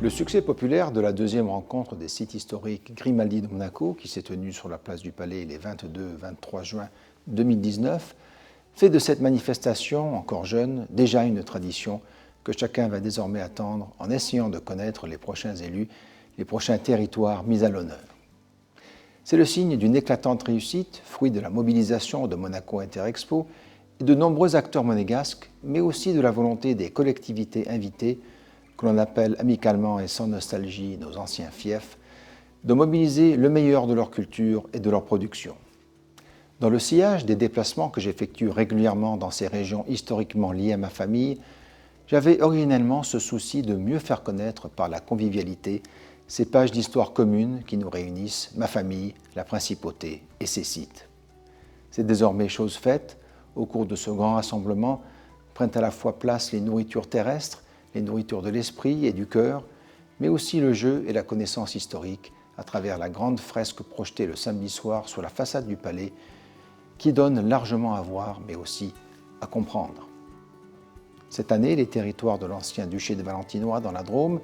Le succès populaire de la deuxième rencontre des sites historiques Grimaldi de Monaco, qui s'est tenue sur la place du Palais les 22 et 23 juin 2019, fait de cette manifestation, encore jeune, déjà une tradition que chacun va désormais attendre en essayant de connaître les prochains élus, les prochains territoires mis à l'honneur. C'est le signe d'une éclatante réussite, fruit de la mobilisation de Monaco Interexpo et de nombreux acteurs monégasques, mais aussi de la volonté des collectivités invitées, que l'on appelle amicalement et sans nostalgie nos anciens fiefs, de mobiliser le meilleur de leur culture et de leur production. Dans le sillage des déplacements que j'effectue régulièrement dans ces régions historiquement liées à ma famille, j'avais originellement ce souci de mieux faire connaître par la convivialité ces pages d'histoire commune qui nous réunissent, ma famille, la principauté et ses sites. C'est désormais chose faite. Au cours de ce grand rassemblement prennent à la fois place les nourritures terrestres, les nourritures de l'esprit et du cœur, mais aussi le jeu et la connaissance historique à travers la grande fresque projetée le samedi soir sur la façade du palais, qui donne largement à voir, mais aussi à comprendre. Cette année, les territoires de l'ancien duché de Valentinois dans la Drôme,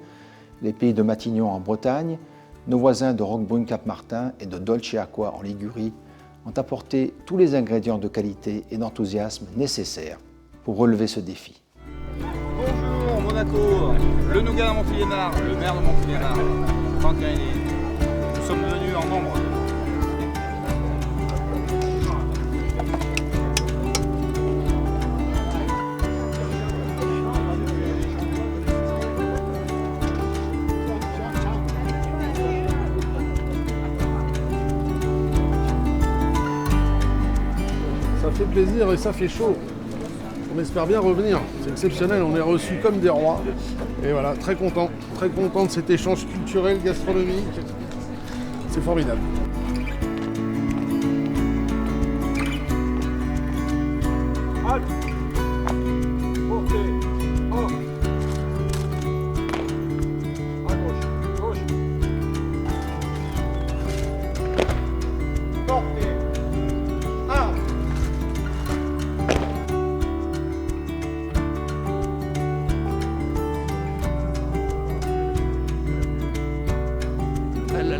les pays de Matignon en Bretagne, nos voisins de Roquebrune-Cap-Martin et de Dolce-Acqua en Ligurie ont apporté tous les ingrédients de qualité et d'enthousiasme nécessaires pour relever ce défi. Bonjour Monaco, le nougat à Montélimar, le maire de Montélimar, Franck Grenier. Nous sommes venus en nombre. Ça fait plaisir et ça fait chaud. On espère bien revenir. C'est exceptionnel, on est reçus comme des rois. Et voilà, très content de cet échange culturel, gastronomique. C'est formidable.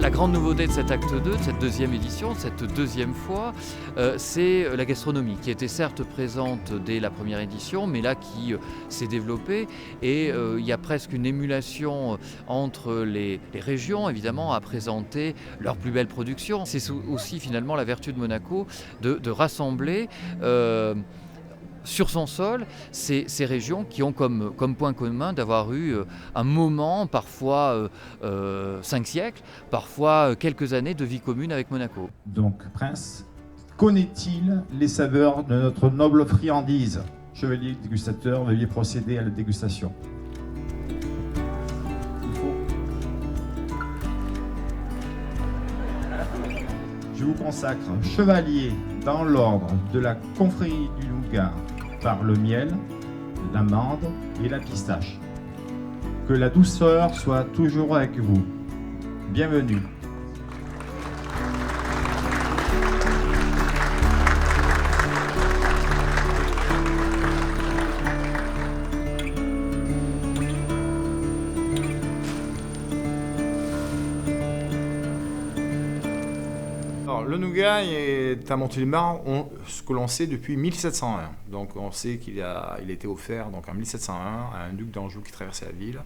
La grande nouveauté de cet acte 2, de cette deuxième édition, de cette deuxième fois, c'est la gastronomie qui était certes présente dès la première édition, mais là qui s'est développée et il y a presque une émulation entre les régions évidemment à présenter leurs plus belles productions. C'est aussi finalement la vertu de Monaco de rassembler sur son sol, ces régions qui ont comme point commun d'avoir eu un moment, parfois 5 siècles, parfois quelques années de vie commune avec Monaco. Donc, Prince, connaît-il les saveurs de notre noble friandise? Chevalier dégustateur, veuillez procéder à la dégustation. Je vous consacre chevalier dans l'ordre de la confrérie du Nougat par le miel, l'amande et la pistache. Que la douceur soit toujours avec vous. Bienvenue. Alors, le nougat est à Montélimar, ce que l'on sait depuis 1701. Donc on sait qu'il a été offert donc, en 1701 à un duc d'Anjou qui traversait la ville,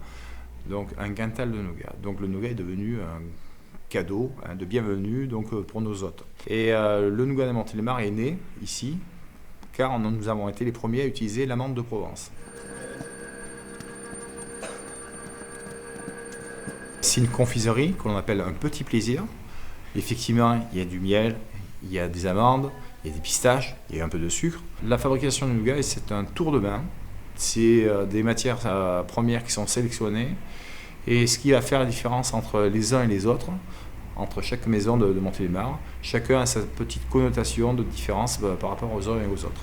donc un quintal de nougat. Donc le nougat est devenu un cadeau de bienvenue donc, pour nos hôtes. Et le nougat de Montélimar est né ici, car nous avons été les premiers à utiliser l'amande de Provence. C'est une confiserie que l'on appelle un petit plaisir. Effectivement, il y a du miel, il y a des amandes, il y a des pistaches, il y a un peu de sucre. La fabrication du nougat, c'est un tour de main. C'est des matières premières qui sont sélectionnées. Et ce qui va faire la différence entre les uns et les autres, entre chaque maison de Montélimar, chacun a sa petite connotation de différence par rapport aux uns et aux autres.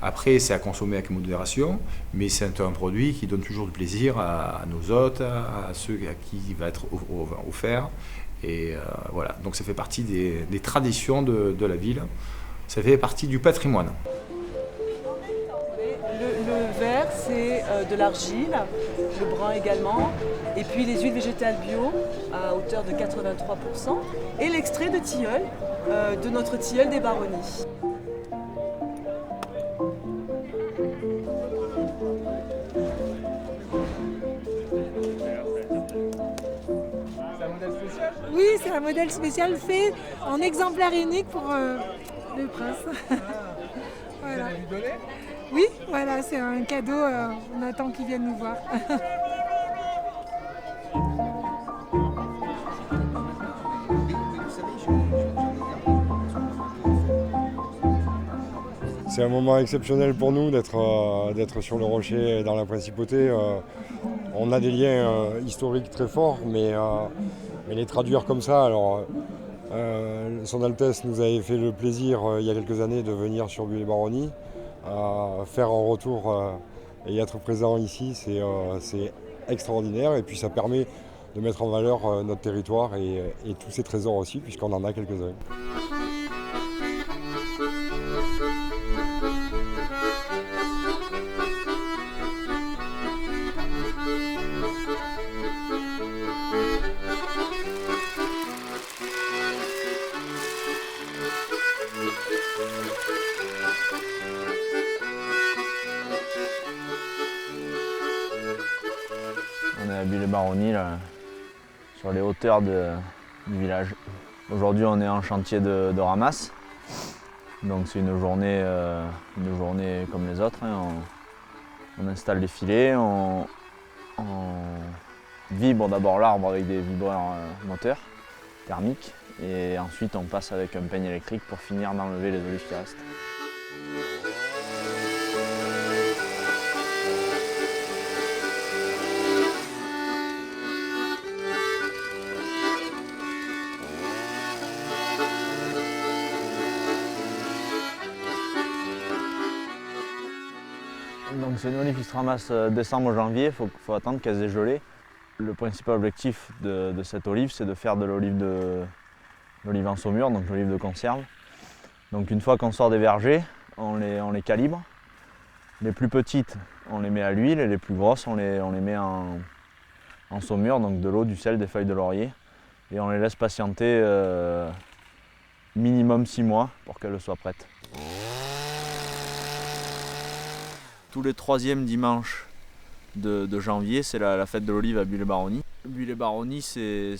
Après, c'est à consommer avec modération, mais c'est un produit qui donne toujours du plaisir à nos hôtes, à ceux à qui il va être offert. Et voilà, donc ça fait partie des traditions de la ville, ça fait partie du patrimoine. de l'argile, le brun également, et puis les huiles végétales bio à hauteur de 83%, et l'extrait de tilleul, de notre tilleul des baronnies. Oui, c'est un modèle spécial fait en exemplaire unique pour le prince. Voilà. Oui, voilà, c'est un cadeau, on attend qu'il vienne nous voir. C'est un moment exceptionnel pour nous d'être sur le rocher dans la principauté. On a des liens historiques très forts, mais les traduire comme ça, alors Son Altesse nous avait fait le plaisir il y a quelques années de venir sur Buis-les-Baronnies, faire un retour et être présent ici, c'est extraordinaire, et puis ça permet de mettre en valeur notre territoire et tous ses trésors aussi, puisqu'on en a quelques-uns. On est à Buis-les-Baronnies, là, sur les hauteurs du village. Aujourd'hui, on est en chantier de ramasse. Donc c'est une journée comme les autres, hein. On installe les filets, on vibre d'abord l'arbre avec des vibreurs moteurs thermiques, et ensuite on passe avec un peigne électrique pour finir d'enlever les olives qui restent. Donc c'est une olive qui se ramasse décembre-janvier, il faut attendre qu'elles aient gelé. Le principal objectif de cette olive, c'est de faire de l'olive en saumure, donc l'olive de conserve. Donc une fois qu'on sort des vergers, on les calibre. Les plus petites, on les met à l'huile, et les plus grosses, on les met en saumure, donc de l'eau, du sel, des feuilles de laurier. Et on les laisse patienter minimum 6 mois pour qu'elles soient prêtes. Tous les 3e dimanches de janvier, c'est la fête de l'olive à Buis-les-Baronnies. Buis-les-Baronnies, c'est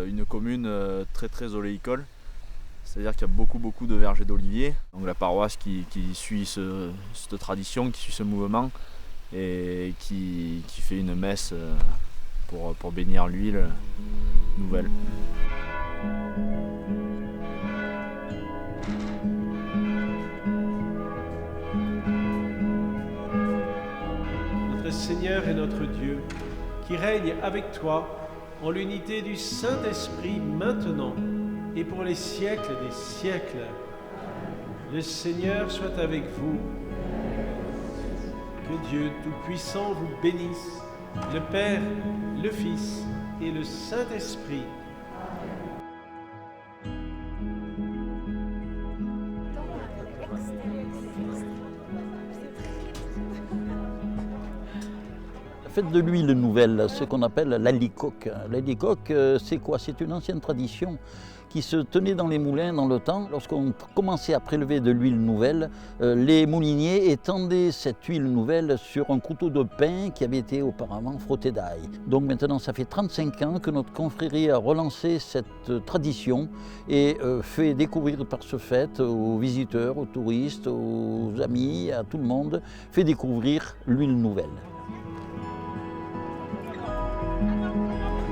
une commune très oléicole, c'est-à-dire qu'il y a beaucoup de vergers d'oliviers. Donc la paroisse qui suit cette tradition, qui suit ce mouvement, et qui fait une messe pour bénir l'huile nouvelle. Seigneur et notre Dieu, qui règne avec toi en l'unité du Saint-Esprit maintenant et pour les siècles des siècles. Le Seigneur soit avec vous. Que Dieu Tout-Puissant vous bénisse, le Père, le Fils et le Saint-Esprit. La fête de l'huile nouvelle, ce qu'on appelle l'allicoque. L'allicoque, c'est quoi? C'est une ancienne tradition qui se tenait dans les moulins dans le temps. Lorsqu'on commençait à prélever de l'huile nouvelle, les mouliniers étendaient cette huile nouvelle sur un couteau de pain qui avait été auparavant frotté d'ail. Donc maintenant, ça fait 35 ans que notre confrérie a relancé cette tradition et fait découvrir par ce fait aux visiteurs, aux touristes, aux amis, à tout le monde, fait découvrir l'huile nouvelle.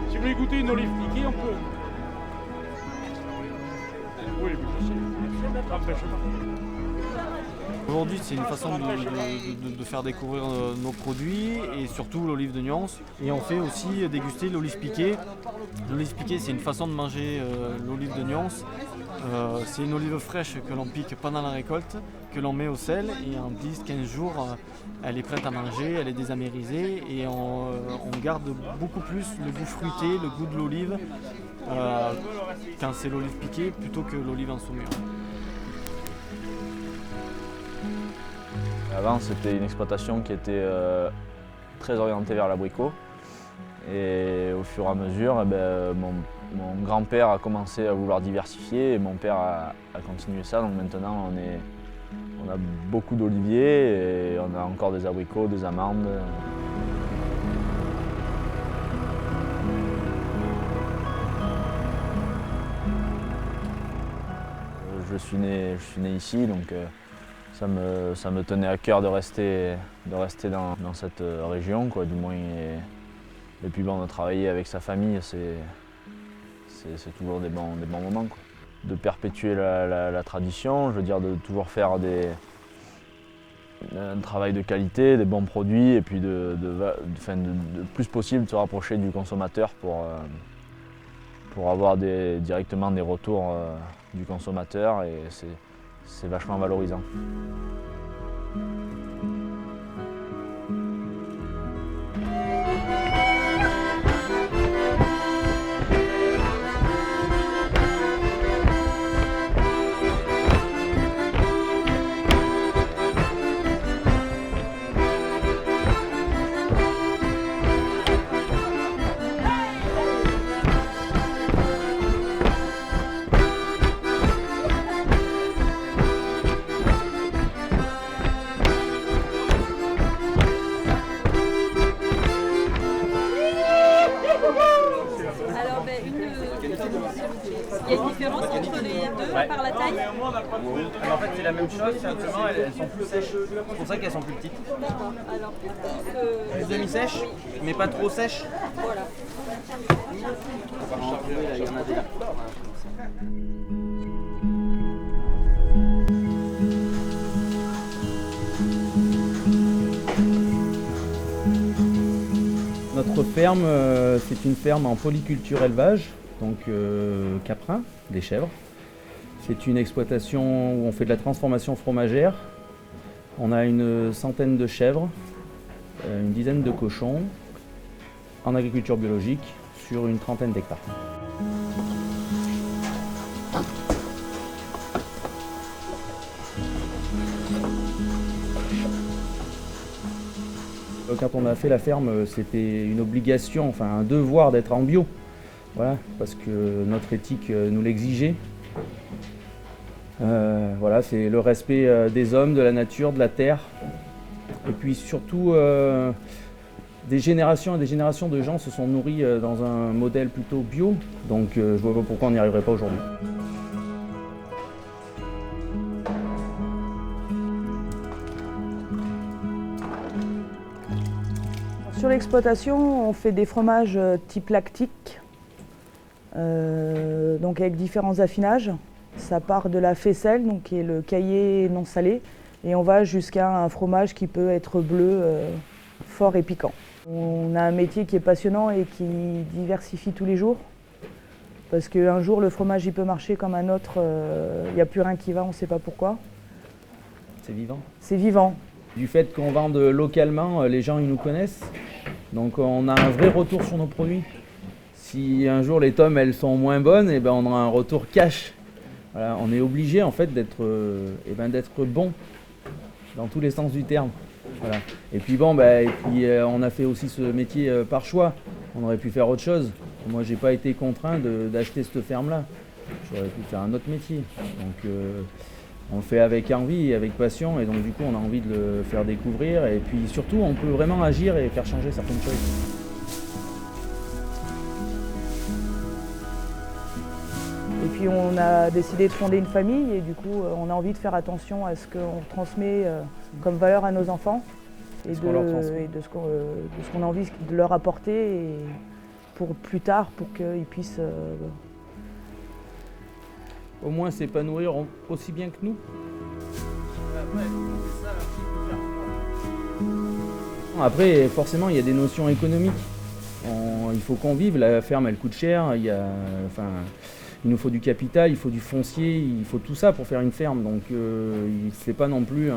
Si vous voulez goûter une olive piquée, on peut. Oui, aujourd'hui, c'est une façon de faire découvrir nos produits et surtout l'olive de nuance. Et on fait aussi déguster l'olive piquée. L'olive piquée, c'est une façon de manger l'olive de nuance. C'est une olive fraîche que l'on pique pendant la récolte, que l'on met au sel, et en 10-15 jours, elle est prête à manger, elle est désamérisée, et on garde beaucoup plus le goût fruité, le goût de l'olive, quand c'est l'olive piquée plutôt que l'olive en saumure. Avant, c'était une exploitation qui était très orienté vers l'abricot. Et au fur et à mesure, mon grand-père a commencé à vouloir diversifier et mon père a continué ça. Donc maintenant, on a beaucoup d'oliviers et on a encore des abricots, des amandes. Je suis né ici, donc ça me tenait à cœur de rester dans cette région, quoi, du moins. Et puis on a travaillé avec sa famille, c'est toujours des bons moments, quoi. De perpétuer la tradition, je veux dire de toujours faire un travail de qualité, des bons produits, et puis de plus possible se rapprocher du consommateur pour avoir directement des retours du consommateur, et c'est vachement valorisant. Il y a une différence entre les deux par la taille? En fait, c'est la même chose, simplement elles sont plus sèches. C'est pour ça qu'elles sont plus petites. D'accord. Alors, plus demi-sèches, mais pas trop sèches. Voilà. Il y en a des là. Notre ferme, c'est une ferme en polyculture élevage, donc caprin, des chèvres. C'est une exploitation où on fait de la transformation fromagère. On a une centaine de chèvres, une dizaine de cochons, en agriculture biologique, sur une trentaine d'hectares. Quand on a fait la ferme, c'était une obligation, enfin un devoir d'être en bio. Voilà, parce que notre éthique nous l'exigeait. Voilà, c'est le respect des hommes, de la nature, de la terre. Et puis surtout, des générations et des générations de gens se sont nourris dans un modèle plutôt bio. Donc je ne vois pas pourquoi on n'y arriverait pas aujourd'hui. Sur l'exploitation, on fait des fromages type lactique, donc avec différents affinages. Ça part de la faisselle, donc qui est le caillé non salé, et on va jusqu'à un fromage qui peut être bleu, fort et piquant. On a un métier qui est passionnant et qui diversifie tous les jours, parce qu'un jour le fromage il peut marcher comme un autre, il n'y a plus rien qui va, on ne sait pas pourquoi. C'est vivant. C'est vivant. Du fait qu'on vende localement, les gens ils nous connaissent, donc on a un vrai retour sur nos produits. Si un jour les tomes elles sont moins bonnes, et ben on aura un retour cash. Voilà, on est obligé en fait d'être bon dans tous les sens du terme. Voilà. Et puis bon, on a fait aussi ce métier par choix. On aurait pu faire autre chose. Moi j'ai pas été contraint d'acheter cette ferme là. J'aurais pu faire un autre métier. Donc on le fait avec envie et avec passion, et donc du coup on a envie de le faire découvrir, et puis surtout on peut vraiment agir et faire changer certaines choses. Et puis on a décidé de fonder une famille, et du coup on a envie de faire attention à ce qu'on transmet comme valeur à nos enfants, et de ce qu'on a envie de leur apporter, et pour plus tard, pour qu'ils puissent au moins s'épanouir aussi bien que nous. Après, forcément, il y a des notions économiques. Il faut qu'on vive, la ferme elle coûte cher, il nous faut du capital, il faut du foncier, il faut tout ça pour faire une ferme. Donc c'est pas non plus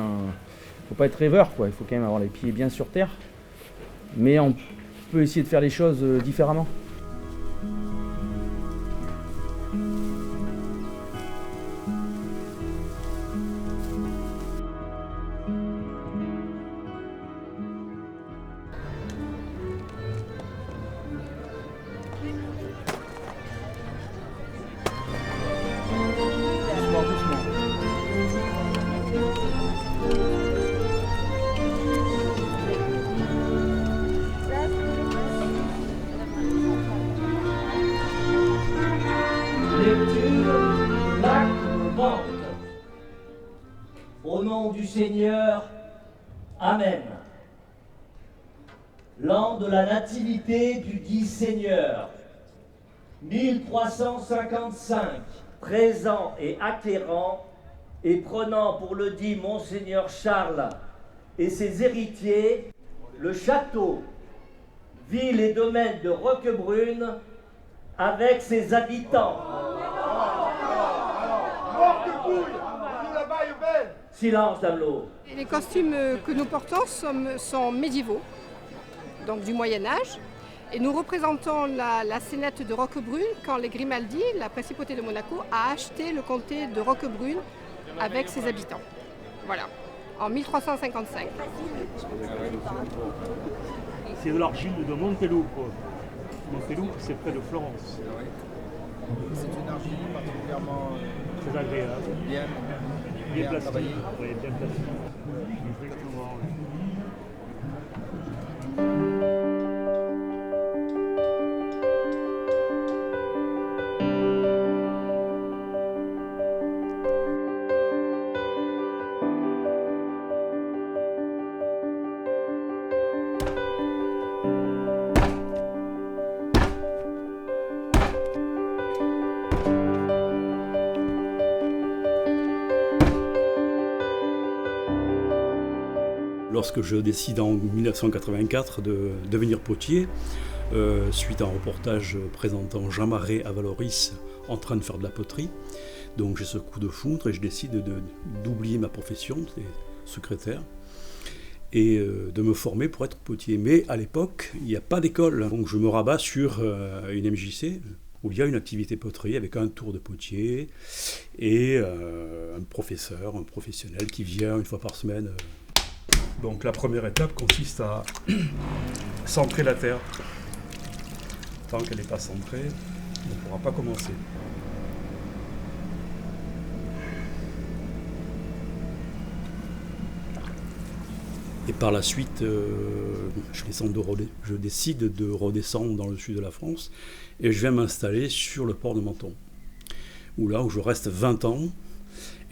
faut pas être rêveur, quoi. Il faut quand même avoir les pieds bien sur terre. Mais on peut essayer de faire les choses différemment. Seigneur. Amen. L'an de la nativité du dit Seigneur, 1355, présent et acquérant, et prenant pour le dit Monseigneur Charles et ses héritiers, le château, ville et domaine de Roquebrune, avec ses habitants. Silence, Damelot. Les costumes que nous portons sont médiévaux, donc du Moyen-Âge. Et nous représentons la scénette de Roquebrune quand les Grimaldi, la principauté de Monaco, a acheté le comté de Roquebrune avec ses habitants. Voilà, en 1355. C'est de l'argile de Montelupo. Montelupo, c'est près de Florence. C'est une argile particulièrement très agréable. Bien plastique. Oui, bien plastique. Exactement. Lorsque je décide en 1984 de devenir potier, suite à un reportage présentant Jean Marais à Valoris en train de faire de la poterie, donc j'ai ce coup de foudre et je décide d'oublier ma profession, de secrétaire, et de me former pour être potier. Mais à l'époque, il n'y a pas d'école, donc je me rabats sur une MJC, où il y a une activité poterie avec un tour de potier et un professeur, un professionnel qui vient une fois par semaine. Donc la première étape consiste à centrer la terre. Tant qu'elle n'est pas centrée, on ne pourra pas commencer. Et par la suite, je décide de redescendre dans le sud de la France et je viens m'installer sur le port de Menton, où je reste 20 ans.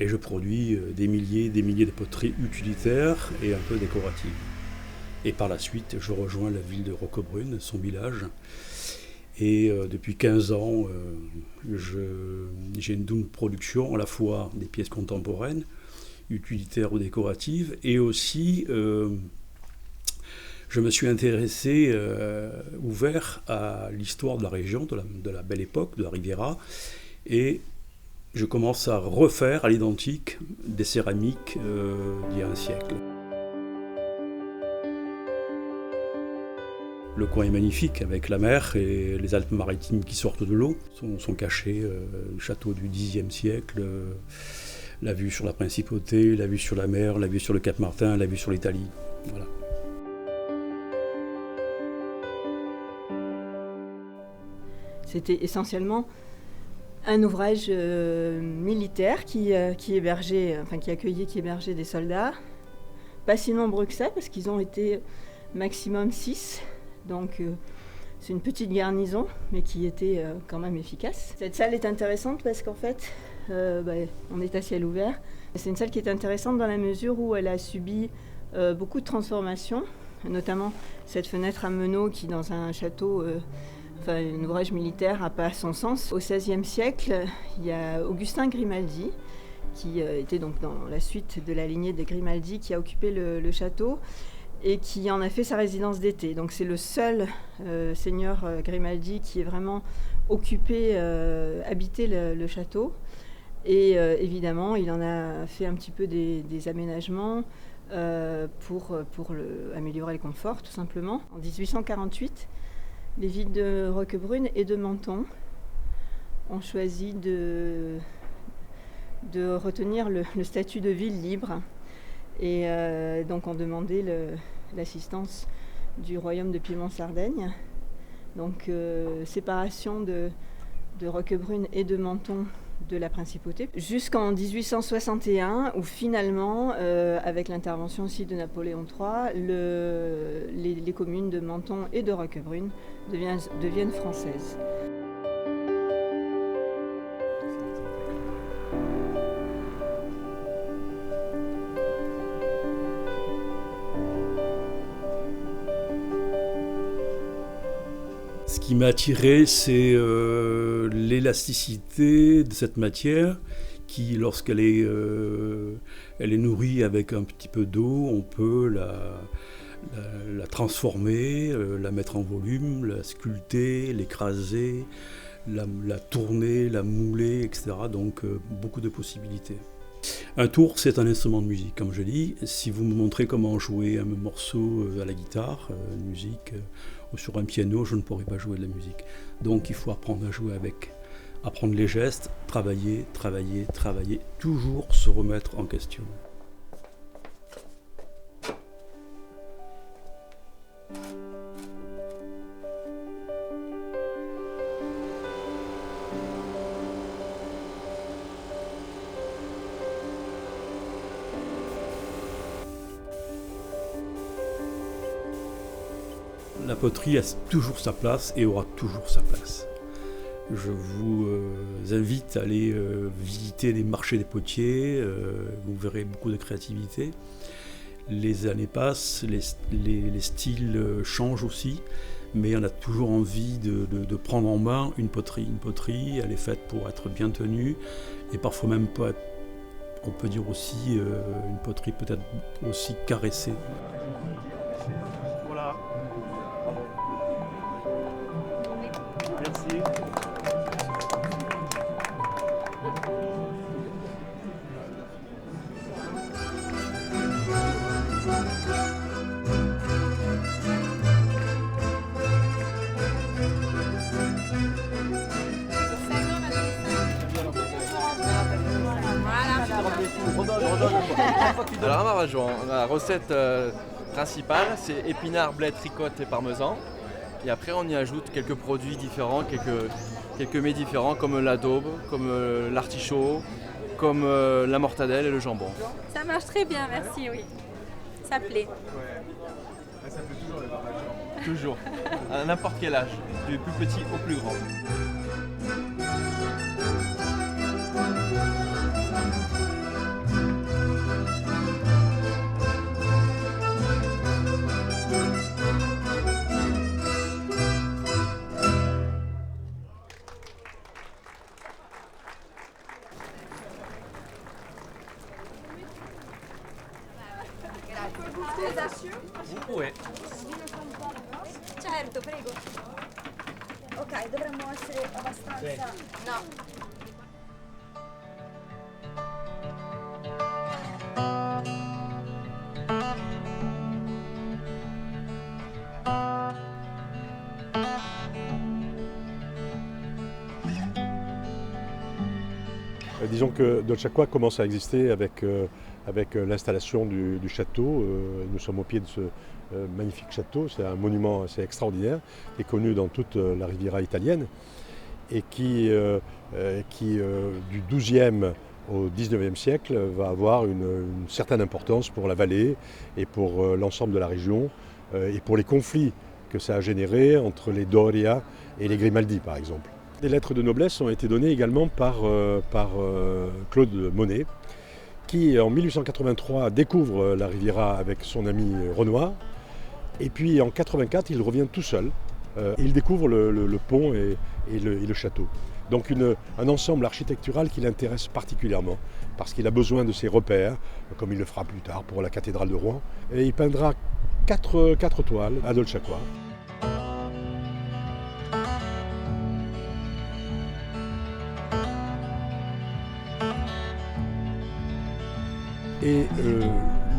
Et je produis des milliers de poteries utilitaires et un peu décoratives. Et par la suite, je rejoins la ville de Roquebrune, son village. Et depuis 15 ans, j'ai une double production, à la fois des pièces contemporaines, utilitaires ou décoratives, et aussi je me suis intéressé, ouvert à l'histoire de la région, de la belle époque, de la Riviera, et je commence à refaire à l'identique des céramiques d'il y a un siècle. Le coin est magnifique avec la mer et les Alpes-Maritimes qui sortent de l'eau. Sont cachés le château du Xe siècle, la vue sur la Principauté, la vue sur la mer, la vue sur le Cap Martin, la vue sur l'Italie. Voilà. C'était essentiellement un ouvrage militaire qui hébergeait des soldats, pas si nombreux que ça parce qu'ils ont été maximum 6, donc c'est une petite garnison mais qui était quand même efficace. Cette salle est intéressante parce qu'en fait on est à ciel ouvert. C'est une salle qui est intéressante dans la mesure où elle a subi beaucoup de transformations, notamment cette fenêtre à meneaux qui dans un château un ouvrage militaire n'a pas son sens. Au XVIe siècle, il y a Augustin Grimaldi, qui était donc dans la suite de la lignée des Grimaldi, qui a occupé le château et qui en a fait sa résidence d'été. Donc c'est le seul seigneur Grimaldi qui est vraiment occupé, habité le château. Et évidemment, il en a fait un petit peu des aménagements pour améliorer le confort, tout simplement. En 1848, les villes de Roquebrune et de Menton ont choisi de retenir le statut de ville libre et donc ont demandé l'assistance du royaume de Piémont-Sardaigne. Donc séparation de Roquebrune et de Menton de la principauté, jusqu'en 1861 où finalement, avec l'intervention aussi de Napoléon III, les communes de Menton et de Roquebrune deviennent françaises. Ce qui m'a attiré, c'est l'élasticité de cette matière qui, lorsqu'elle est, elle est nourrie avec un petit peu d'eau, on peut la transformer, la mettre en volume, la sculpter, l'écraser, la tourner, la mouler, etc. Donc beaucoup de possibilités. Un tour, c'est un instrument de musique, comme je dis. Si vous me montrez comment jouer un morceau à la guitare, une musique, ou sur un piano, je ne pourrai pas jouer de la musique. Donc il faut apprendre à jouer avec. Apprendre les gestes, travailler, travailler, travailler, toujours se remettre en question. La poterie a toujours sa place et aura toujours sa place. Je vous invite à aller visiter les marchés des potiers, vous verrez beaucoup de créativité. Les années passent, les styles changent aussi, mais on a toujours envie de prendre en main une poterie. Une poterie, elle est faite pour être bien tenue et parfois même pas, on peut dire aussi une poterie peut-être aussi caressée. Voilà. Merci. Alors à Marajon, la recette principale, c'est épinards, bled, ricotte et parmesan. Et après on y ajoute quelques produits différents, quelques mets différents comme la daube, comme l'artichaut, comme la mortadelle et le jambon. Ça marche très bien, merci, oui. Ça plaît. Ça plaît toujours les barbages. Toujours, à n'importe quel âge, du plus petit au plus grand. Ouais. Certo, prego. Ok, dovremmo essere abbastanza... No. Disons que Dolce Acqua commence à exister avec l'installation du château. Nous sommes au pied de ce magnifique château. C'est un monument assez extraordinaire qui est connu dans toute la Riviera italienne et qui du XIIe au XIXe siècle va avoir une certaine importance pour la vallée et pour l'ensemble de la région et pour les conflits que ça a générés entre les Doria et les Grimaldi par exemple. Des lettres de noblesse ont été données également par Claude Monet, qui en 1883 découvre la Riviera avec son ami Renoir, et puis en 84 il revient tout seul, il découvre le pont et le château. Donc un ensemble architectural qui l'intéresse particulièrement, parce qu'il a besoin de ses repères, comme il le fera plus tard pour la cathédrale de Rouen, et il peindra quatre toiles à Dolce Acqua. Et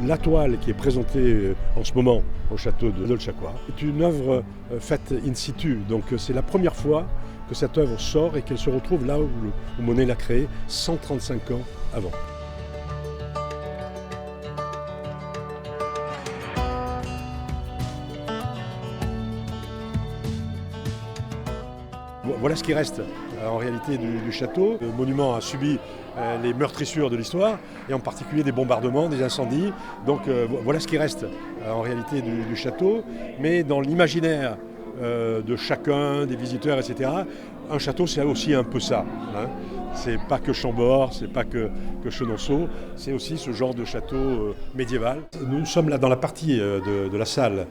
la toile qui est présentée en ce moment au château de Dolce Acqua est une œuvre faite in situ. Donc c'est la première fois que cette œuvre sort et qu'elle se retrouve là où Monet l'a créée 135 ans avant. Voilà ce qui reste en réalité du château. Le monument a subi les meurtrissures de l'histoire, et en particulier des bombardements, des incendies. Donc voilà ce qui reste en réalité du château. Mais dans l'imaginaire de chacun, des visiteurs, etc., un château c'est aussi un peu ça. Hein. c'est pas que Chambord, c'est pas que Chenonceau, c'est aussi ce genre de château médiéval. Nous sommes là dans la partie de la salle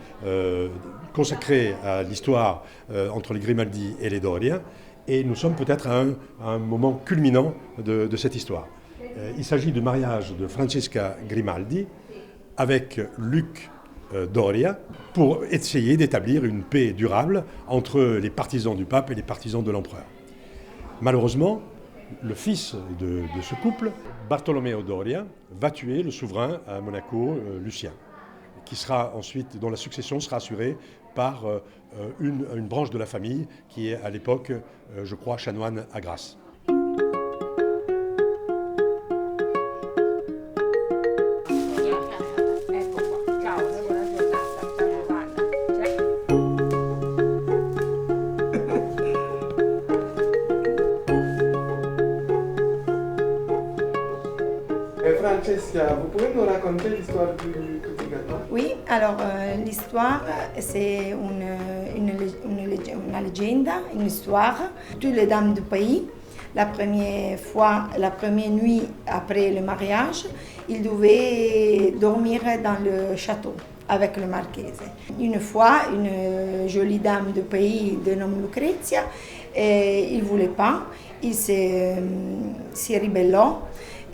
consacrée à l'histoire entre les Grimaldi et les Doria, et nous sommes peut-être à un moment culminant de cette histoire. Il s'agit du mariage de Francesca Grimaldi avec Luc Doria pour essayer d'établir une paix durable entre les partisans du pape et les partisans de l'empereur. Malheureusement, le fils de ce couple, Bartolomeo Doria, va tuer le souverain à Monaco, Lucien, qui sera ensuite, dont la succession sera assurée par une branche de la famille qui est à l'époque, je crois, chanoine à Grasse. Francesca, vous pouvez nous raconter l'histoire du petit gâteau? Oui, alors l'histoire, c'est une légende, une histoire. Toutes les dames du pays, la première nuit après le mariage, ils devaient dormir dans le château avec le marchese. Une fois, une jolie dame du pays de nom Lucrezia, il ne voulait pas, il s'est ribellò.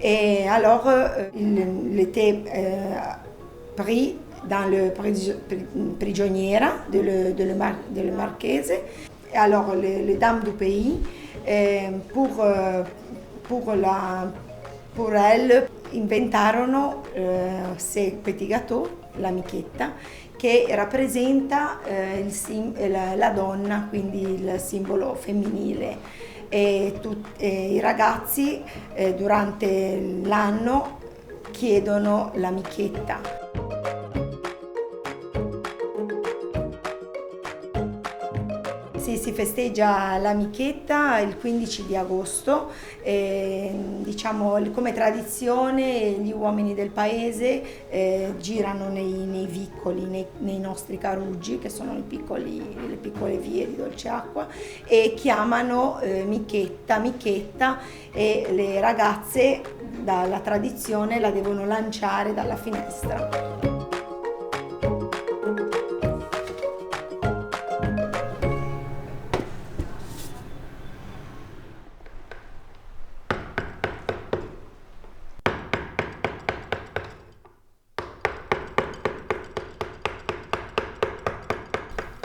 Et alors, il était pris dans le prigioniera de le marchese. Et alors, les dames du pays, pour elle, inventarono ce petit gâteau, la michetta, che rappresenta la donna, quindi il simbolo femminile. E i ragazzi durante l'anno chiedono la michetta. Si festeggia la michetta il 15 di agosto, diciamo come tradizione gli uomini del paese girano nei vicoli, nei nostri caruggi, che sono le piccole vie di dolce acqua, e chiamano michetta, e le ragazze dalla tradizione la devono lanciare dalla finestra.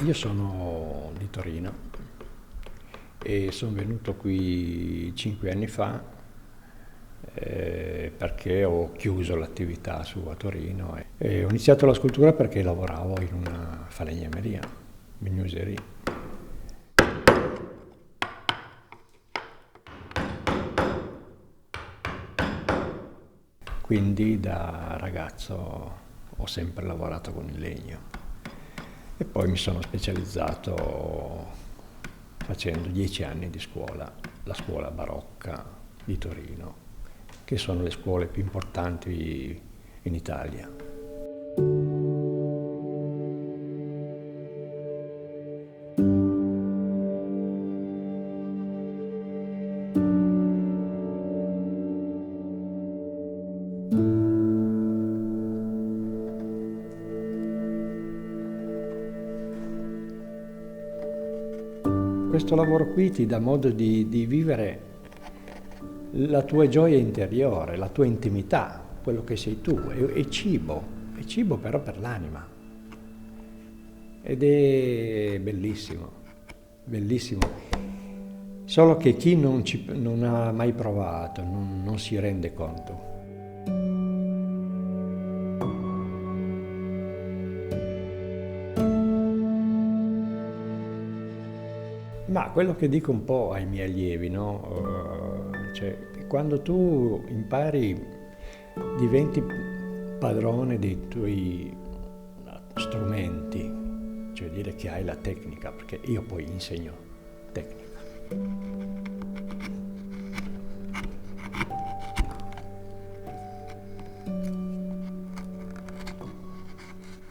Io sono di Torino e sono venuto qui 5 anni fa perché ho chiuso l'attività a Torino e ho iniziato la scultura perché lavoravo in una falegnameria, menuiserie. Quindi da ragazzo ho sempre lavorato con il legno. E poi mi sono specializzato facendo 10 anni di scuola, la scuola barocca di Torino, che sono le scuole più importanti in Italia. Questo lavoro qui ti dà modo di vivere la tua gioia interiore, la tua intimità, quello che sei tu, è cibo però per l'anima. Ed è bellissimo, bellissimo. Solo che chi non ha mai provato non si rende conto. Ma quello che dico un po' ai miei allievi, no? Cioè, quando tu impari, diventi padrone dei tuoi strumenti, cioè dire che hai la tecnica, perché io poi insegno tecnica.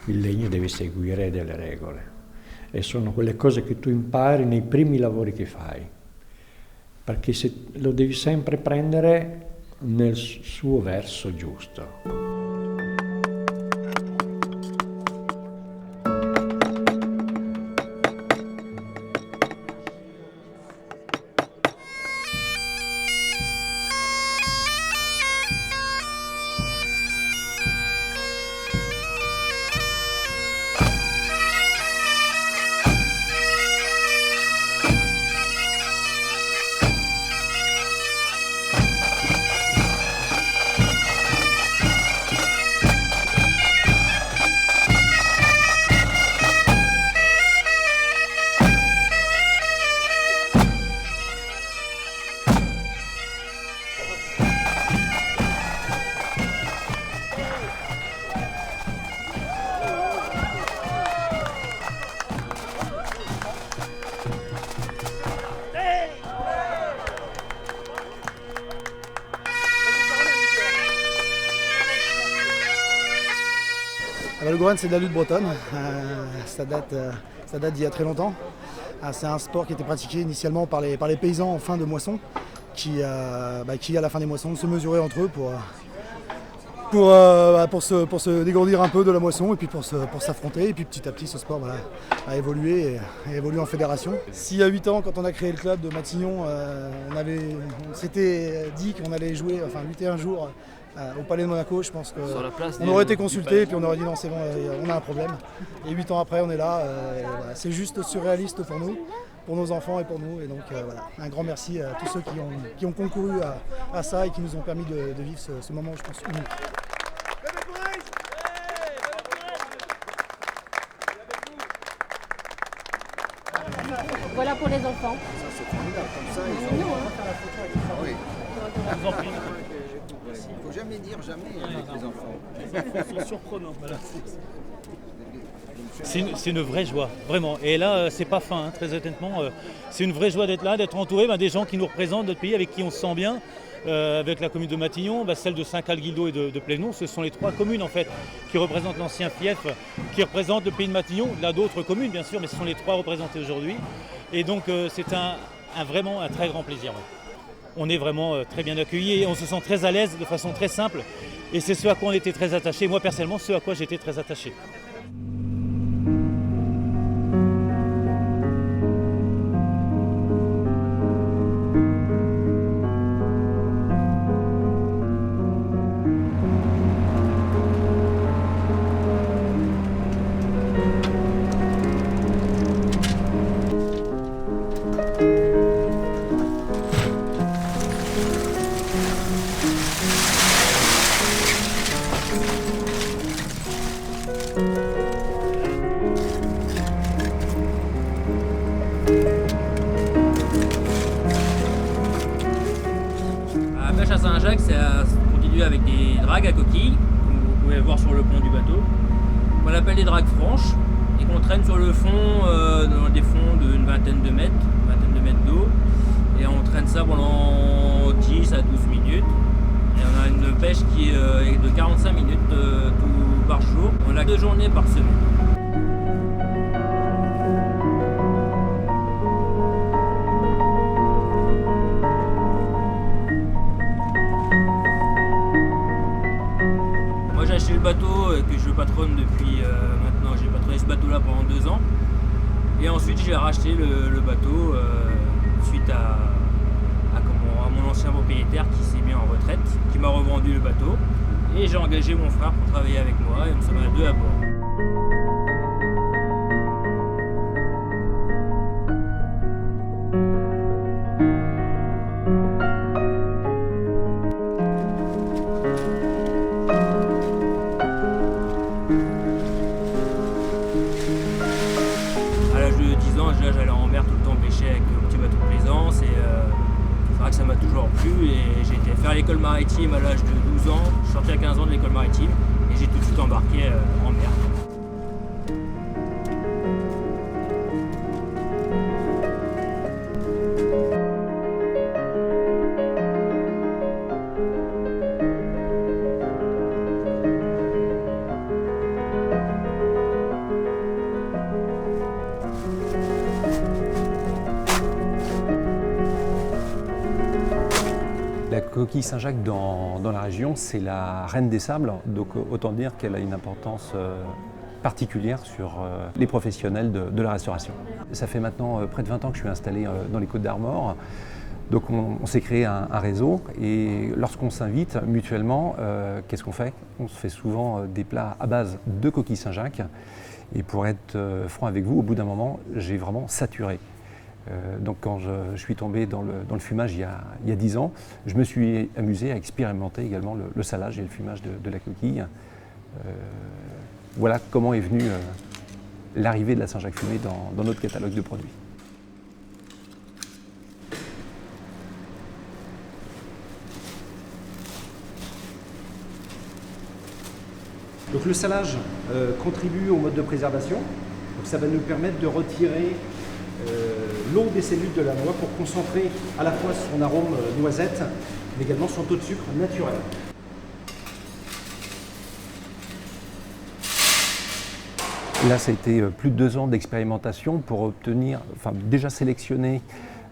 Il legno deve seguire delle regole. E sono quelle cose che tu impari nei primi lavori che fai. perché lo devi sempre prendere nel suo verso giusto. Le Goren, c'est de la lutte bretonne, ça date d'il y a très longtemps. C'est un sport qui était pratiqué initialement par les paysans en fin de moisson, qui à la fin des moissons se mesuraient entre eux pour se dégourdir un peu de la moisson et puis pour s'affronter. Et puis petit à petit, ce sport a évolué en fédération. Si il y a 8 ans, quand on a créé le club de Matignon, on s'était dit qu'on allait lutter un jour au Palais de Monaco, je pense qu'on aurait été consulté et puis on aurait dit non, c'est bon, on a un problème. Et 8 ans après, on est là. C'est juste surréaliste pour nous, pour nos enfants et pour nous. Et donc un grand merci à tous ceux qui ont concouru à ça et qui nous ont permis de vivre ce moment, je pense, unique. Voilà pour les enfants. Ça c'est formidable, comme ça ils vont faire la photo avec les enfants. Oui. Il ne faut jamais dire jamais avec les enfants. Les enfants sont surprenants. Voilà. C'est une vraie joie, vraiment. Et là, c'est pas fin, hein, très honnêtement. C'est une vraie joie d'être là, d'être entouré des gens qui nous représentent, notre pays, avec qui on se sent bien. Avec la commune de Matignon, celle de Saint-Calguildo et de Plénon, ce sont les 3 communes en fait qui représentent l'ancien fief, qui représentent le pays de Matignon. Il y a d'autres communes bien sûr, mais ce sont les 3 représentées aujourd'hui. Et donc c'est vraiment un très grand plaisir. Ouais. On est vraiment très bien accueillis et on se sent très à l'aise de façon très simple. Et c'est ce à quoi on était très attaché. Moi personnellement, ce à quoi j'étais très attaché. La pêche à Saint-Jacques, ça continue avec des dragues à coquilles, comme vous pouvez voir sur le pont du bateau. On appelle des dragues franches et qu'on traîne sur le fond, dans des fonds d'une vingtaine de mètres d'eau. Et on traîne ça pendant 10 à 12 minutes. Et on a une pêche qui est de 45 minutes tout par jour. On a 2 journées par semaine. J'ai acheté le bateau que je patronne depuis maintenant, j'ai patronné ce bateau là pendant 2 ans et ensuite j'ai racheté le bateau suite à mon ancien propriétaire qui s'est mis en retraite, qui m'a revendu le bateau et j'ai engagé mon frère pour travailler avec moi et nous sommes à 2 à bord. J'allais en mer tout le temps pêcher avec le petit bateau de plaisance et c'est vrai que ça m'a toujours plu et j'ai été faire l'école maritime à l'âge de 12 ans, je suis sorti à 15 ans de l'école maritime et j'ai tout de suite embarqué en mer. coquille Saint-Jacques dans la région, c'est la reine des sables, donc autant dire qu'elle a une importance particulière sur les professionnels de la restauration. Ça fait maintenant près de 20 ans que je suis installé dans les Côtes d'Armor. Donc on s'est créé un réseau et lorsqu'on s'invite mutuellement, qu'est-ce qu'on fait? On se fait souvent des plats à base de coquille Saint-Jacques. Et pour être franc avec vous, au bout d'un moment, j'ai vraiment saturé. Donc quand je suis tombé dans le fumage il y a 10 ans, je me suis amusé à expérimenter également le salage et le fumage de la coquille. Voilà comment est venue l'arrivée de la Saint-Jacques fumée dans notre catalogue de produits. Donc le salage contribue au mode de préservation. Donc ça va nous permettre de retirer l'eau des cellules de la noix pour concentrer à la fois son arôme noisette, mais également son taux de sucre naturel. Là, ça a été plus de 2 ans d'expérimentation pour obtenir, enfin déjà sélectionner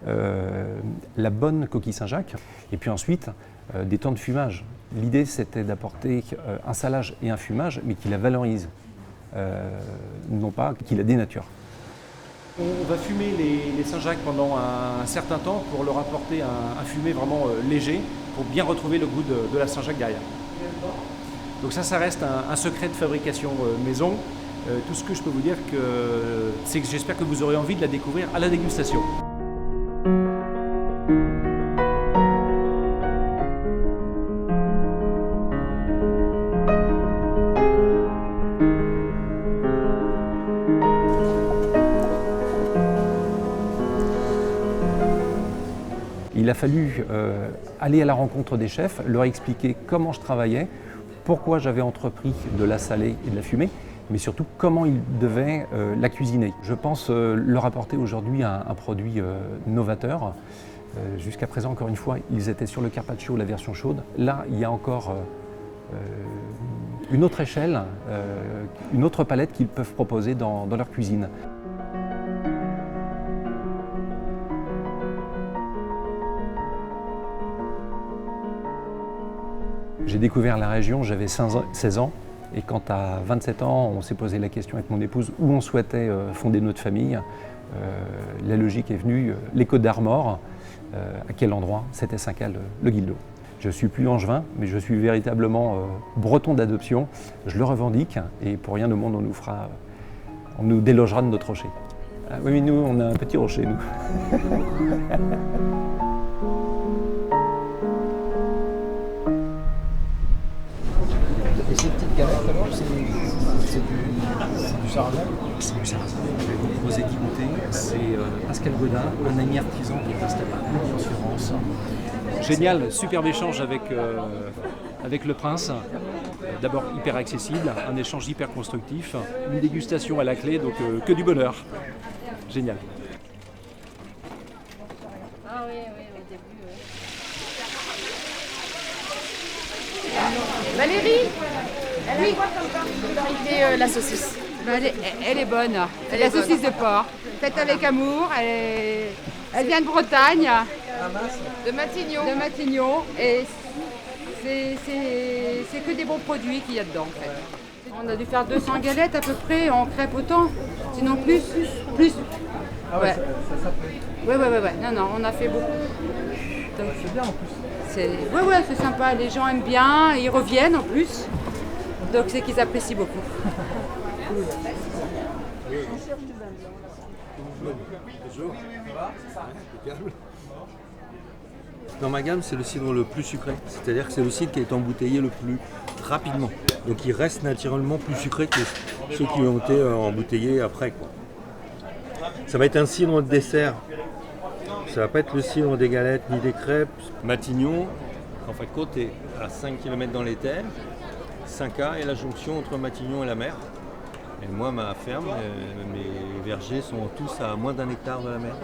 la bonne coquille Saint-Jacques et puis ensuite des temps de fumage. L'idée, c'était d'apporter un salage et un fumage, mais qui la valorise, non pas qui la dénature. On va fumer les Saint-Jacques pendant un certain temps pour leur apporter un fumé vraiment léger, pour bien retrouver le goût de la Saint-Jacques derrière. Donc ça reste un secret de fabrication maison. Tout ce que je peux vous dire, c'est que j'espère que vous aurez envie de la découvrir à la dégustation. Il a fallu aller à la rencontre des chefs, leur expliquer comment je travaillais, pourquoi j'avais entrepris de la saler et de la fumer, mais surtout comment ils devaient la cuisiner. Je pense leur apporter aujourd'hui un produit novateur. Jusqu'à présent, encore une fois, ils étaient sur le carpaccio, la version chaude. Là, il y a encore une autre échelle, une autre palette qu'ils peuvent proposer dans leur cuisine. J'ai découvert la région, j'avais 16 ans. Et quand à 27 ans, on s'est posé la question avec mon épouse où on souhaitait fonder notre famille, la logique est venue, les Côtes d'Armor. À quel endroit? C'était Saint-Cal, le Guildo. Je ne suis plus angevin, mais je suis véritablement breton d'adoption. Je le revendique et pour rien au monde, on nous délogera de notre rocher. Ah, oui, mais nous, on a un petit rocher, nous. Et ces petites galettes, alors, c'est du sarrasin? C'est du sarrasin. Je vais vous proposer d'y goûter. C'est Pascal Godin, un ami artisan qui est installé à Lyon-sur-Rance. Génial, superbe échange avec le prince. D'abord hyper accessible, un échange hyper constructif, une dégustation à la clé, donc que du bonheur. Génial. Ah oui, au début. Valérie, oui, il fait la saucisse. Elle est bonne. C'est la saucisse de porc, faite avec amour. Elle vient de Bretagne, de Matignon. De Matignon, et c'est que des bons produits qu'il y a dedans. En fait. On a dû faire 200 galettes à peu près en crêpe autant, sinon plus. Ah ouais, ouais. ça Ouais. Non, on a fait beaucoup. C'est bien en plus. Ouais, c'est sympa. Les gens aiment bien, ils reviennent en plus. Donc c'est qu'ils apprécient beaucoup. Dans ma gamme, c'est le cidre le plus sucré. C'est-à-dire que c'est le cidre qui est embouteillé le plus rapidement. Donc il reste naturellement plus sucré que ceux qui ont été embouteillés après, quoi. Ça va être un cidre de dessert. Ça va pas être le cidre des galettes ni des crêpes. Matignon, en fin de compte, est à 5 km dans les terres. 5A est la jonction entre Matignon et la mer. Et moi, ma ferme, mes vergers sont tous à moins d'1 hectare de la mer.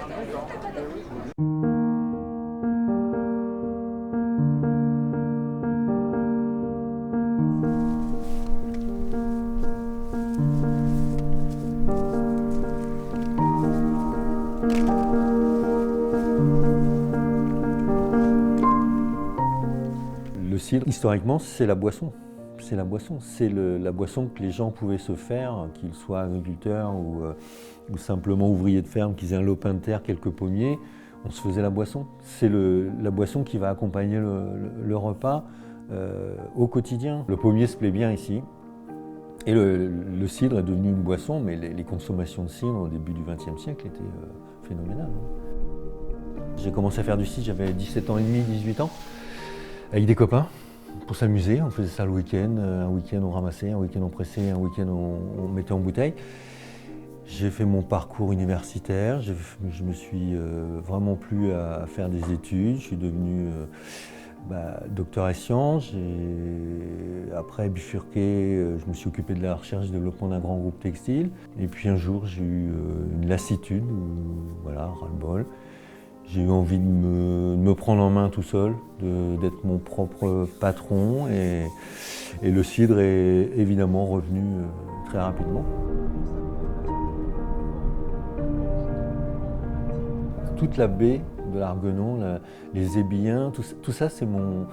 cidre, historiquement, c'est la boisson. C'est la boisson. C'est la boisson que les gens pouvaient se faire, qu'ils soient agriculteurs ou simplement ouvriers de ferme, qu'ils aient un lopin de terre, quelques pommiers. On se faisait la boisson. C'est la boisson qui va accompagner le repas au quotidien. Le pommier se plaît bien ici. Et le cidre est devenu une boisson, mais les consommations de cidre au début du XXe siècle étaient phénoménales. J'ai commencé à faire du cidre, j'avais 17 ans et demi, 18 ans, avec des copains, pour s'amuser. On faisait ça le week-end. Un week-end on ramassait, un week-end on pressait, un week-end on mettait en bouteille. J'ai fait mon parcours universitaire, je me suis vraiment plu à faire des études. Je suis devenu docteur en sciences. J'ai après bifurqué, je me suis occupé de la recherche et développement d'un grand groupe textile. Et puis un jour, j'ai eu une lassitude, voilà, ras-le-bol. J'ai eu envie de me prendre en main tout seul, d'être mon propre patron. Et le cidre est évidemment revenu très rapidement. Toute la baie de l'Arguenon, les Ébillins, tout ça c'est mon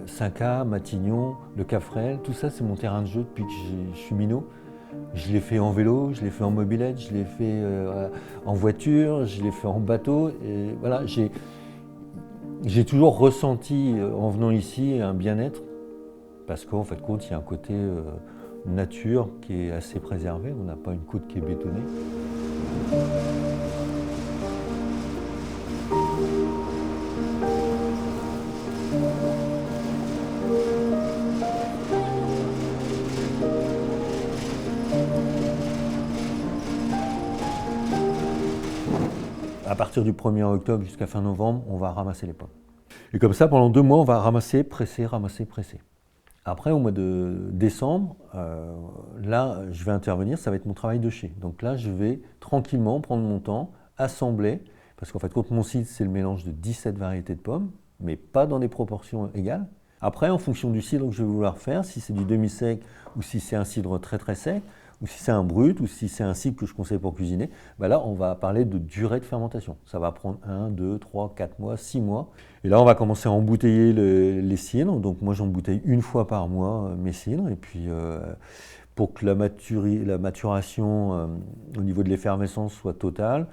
Cinca, Matignon, le Cafrel, tout ça c'est mon terrain de jeu depuis que je suis minot. Je l'ai fait en vélo, je l'ai fait en mobilette, je l'ai fait en voiture, je l'ai fait en bateau. Et voilà, j'ai toujours ressenti en venant ici un bien-être parce qu'en fait, il y a un côté nature qui est assez préservé. On n'a pas une côte qui est bétonnée. À partir du 1er octobre jusqu'à fin novembre, on va ramasser les pommes. Et comme ça, pendant 2 mois, on va ramasser, presser, ramasser, presser. Après, au mois de décembre, là, je vais intervenir, ça va être mon travail de chai. Donc là, je vais tranquillement prendre mon temps, assembler, parce qu'en fait, mon cidre, c'est le mélange de 17 variétés de pommes, mais pas dans des proportions égales. Après, en fonction du cidre que je vais vouloir faire, si c'est du demi-sec ou si c'est un cidre très très sec, ou si c'est un brut, ou si c'est un cidre que je conseille pour cuisiner, là, on va parler de durée de fermentation. Ça va prendre 1, 2, 3, 4 mois, 6 mois. Et là, on va commencer à embouteiller les cidres. Donc moi, j'embouteille 1 fois par mois mes cidres. Et puis, pour que la maturation au niveau de l'effervescence soit totale,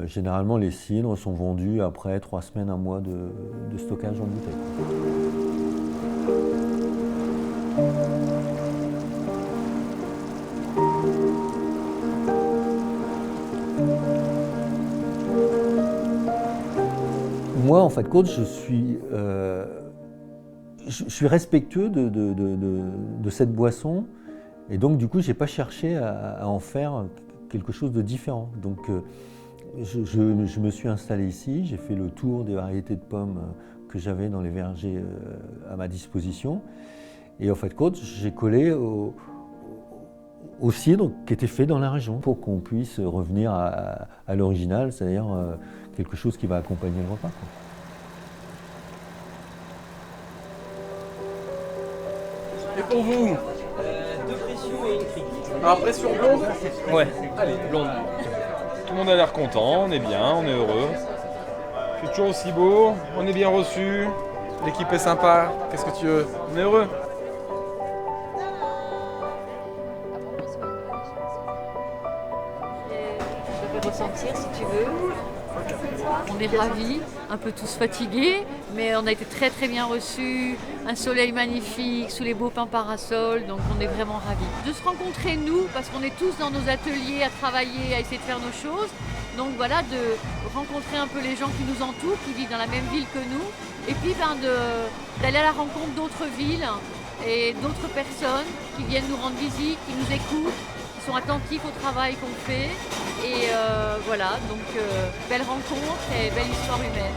généralement, les cidres sont vendus après 3 semaines, 1 mois de stockage en bouteille. Moi, en fait, je suis respectueux de cette boisson et donc du coup, je n'ai pas cherché à en faire quelque chose de différent. Donc, je me suis installé ici, j'ai fait le tour des variétés de pommes que j'avais dans les vergers à ma disposition et en fait, j'ai collé au cidre qui était fait dans la région pour qu'on puisse revenir à l'original, c'est-à-dire quelque chose qui va accompagner le repas, quoi. Et pour vous 2 pressions et une crique. Alors, pression blonde? Ouais, allez, blonde. Tout le monde a l'air content, on est bien, on est heureux. C'est toujours aussi beau, on est bien reçu, l'équipe est sympa, qu'est-ce que tu veux? On est heureux. Je vais ressentir si tu veux. On est ravis, un peu tous fatigués, mais on a été très très bien reçus. Un soleil magnifique, sous les beaux pins parasols, donc on est vraiment ravis. De se rencontrer nous, parce qu'on est tous dans nos ateliers à travailler, à essayer de faire nos choses. Donc voilà, de rencontrer un peu les gens qui nous entourent, qui vivent dans la même ville que nous. Et puis d'aller à la rencontre d'autres villes et d'autres personnes qui viennent nous rendre visite, qui nous écoutent, qui sont attentifs au travail qu'on fait. Et voilà, donc belle rencontre et belle histoire humaine.